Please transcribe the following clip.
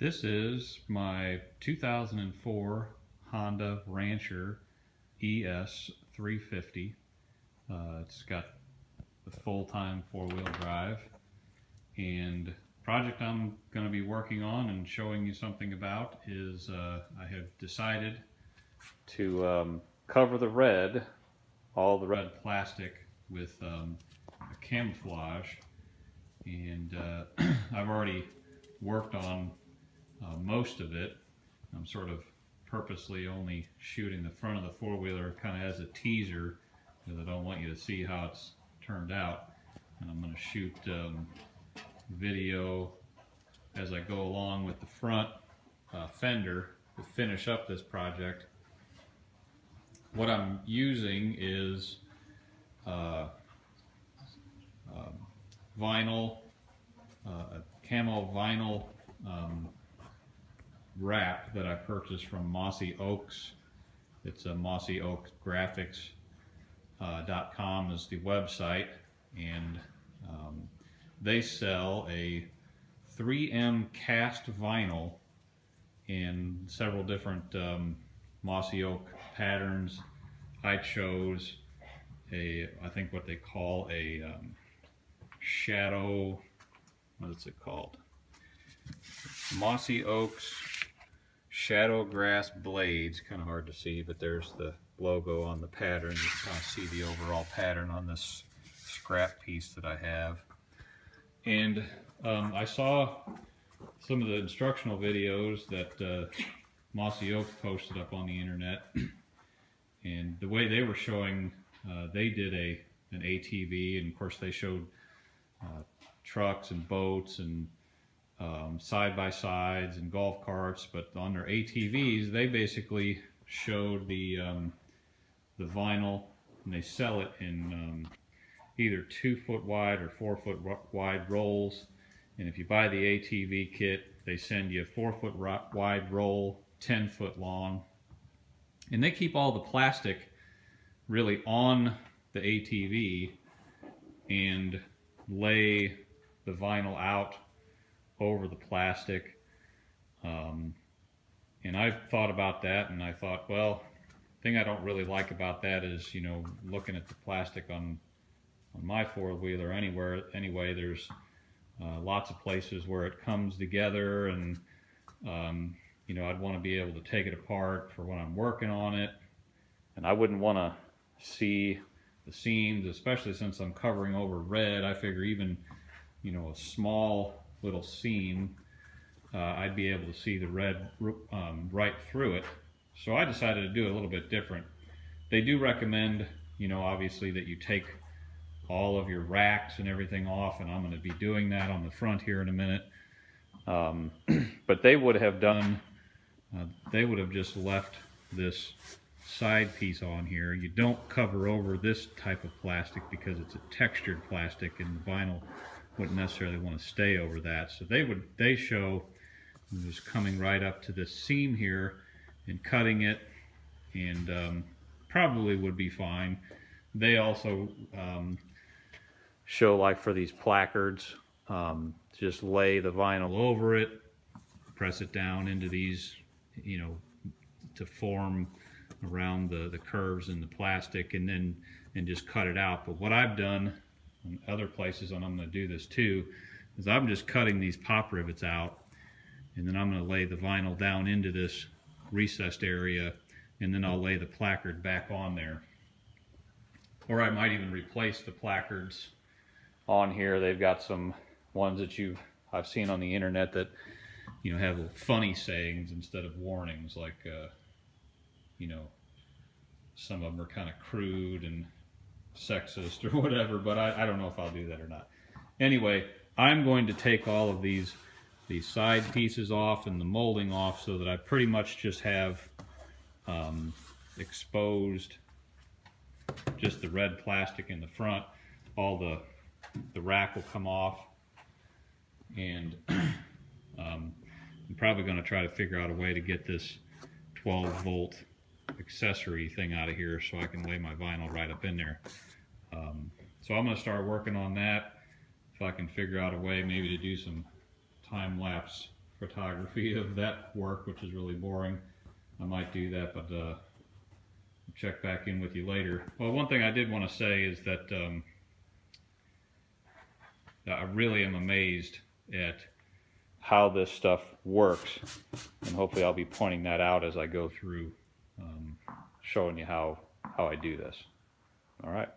This is my 2004 Honda Rancher ES 350. It's got the full-time four-wheel drive, and the project I'm going to be working on and showing you something about is I have decided to cover all the red plastic with a camouflage, and I've already worked on most of it. I'm sort of purposely only shooting the front of the four-wheeler kind of as a teaser, because I don't want you to see how it's turned out. And I'm going to shoot video as I go along with the front fender to finish up this project. What I'm using is vinyl, a camo vinyl wrap that I purchased from Mossy Oaks. It's a mossyoaksgraphics.com is the website, and they sell a 3M cast vinyl in several different Mossy Oak patterns. I chose I think what they call a shadow, what is it called? Mossy Oaks Shadow Grass Blades. Kind of hard to see, but there's the logo on the pattern. You can kind of see the overall pattern on this scrap piece that I have. And I saw some of the instructional videos that Mossy Oaks posted up on the internet, and the way they were showing, they did an ATV, and of course they showed trucks and boats and side-by-sides and golf carts, but on their ATVs they basically showed the vinyl, and they sell it in either 2-foot wide or 4-foot wide rolls. And if you buy the ATV kit, they send you a 4-foot wide roll, 10-foot long, and they keep all the plastic really on the ATV and lay the vinyl out over the plastic. And I've thought about that, and I thought, well, the thing I don't really like about that is, you know, looking at the plastic on my four-wheeler anyway, there's lots of places where it comes together, and you know, I'd want to be able to take it apart for when I'm working on it, and I wouldn't want to see the seams, especially since I'm covering over red. I figure even, you know, a small little seam, I'd be able to see the red right through it. So I decided to do it a little bit different. They do recommend, you know, obviously that you take all of your racks and everything off, and I'm going to be doing that on the front here in a minute. But they would have done, they would have just left this side piece on here. You don't cover over this type of plastic because it's a textured plastic, and the vinyl wouldn't necessarily want to stay over that. So they show just coming right up to this seam here and cutting it, and probably would be fine. They also show, like for these placards, just lay the vinyl over it, press it down into these, you know, to form around the curves in the plastic, and just cut it out. But what I've done in other places, and I'm going to do this too, is I'm just cutting these pop rivets out, and then I'm going to lay the vinyl down into this recessed area, and then I'll lay the placard back on there. Or I might even replace the placards on here. They've got some ones that I've seen on the internet that, you know, have little funny sayings instead of warnings, like you know, some of them are kind of crude and sexist or whatever, but I don't know if I'll do that or not. Anyway, I'm going to take all of these side pieces off and the molding off, so that I pretty much just have exposed just the red plastic in the front. All the rack will come off, and I'm probably going to try to figure out a way to get this 12-volt accessory thing out of here so I can lay my vinyl right up in there. So I'm going to start working on that. If I can figure out a way maybe to do some time-lapse photography of that work, which is really boring. I might do that, but check back in with you later. Well, one thing I did want to say is that I really am amazed at how this stuff works, and hopefully I'll be pointing that out as I go through showing you how I do this. All right.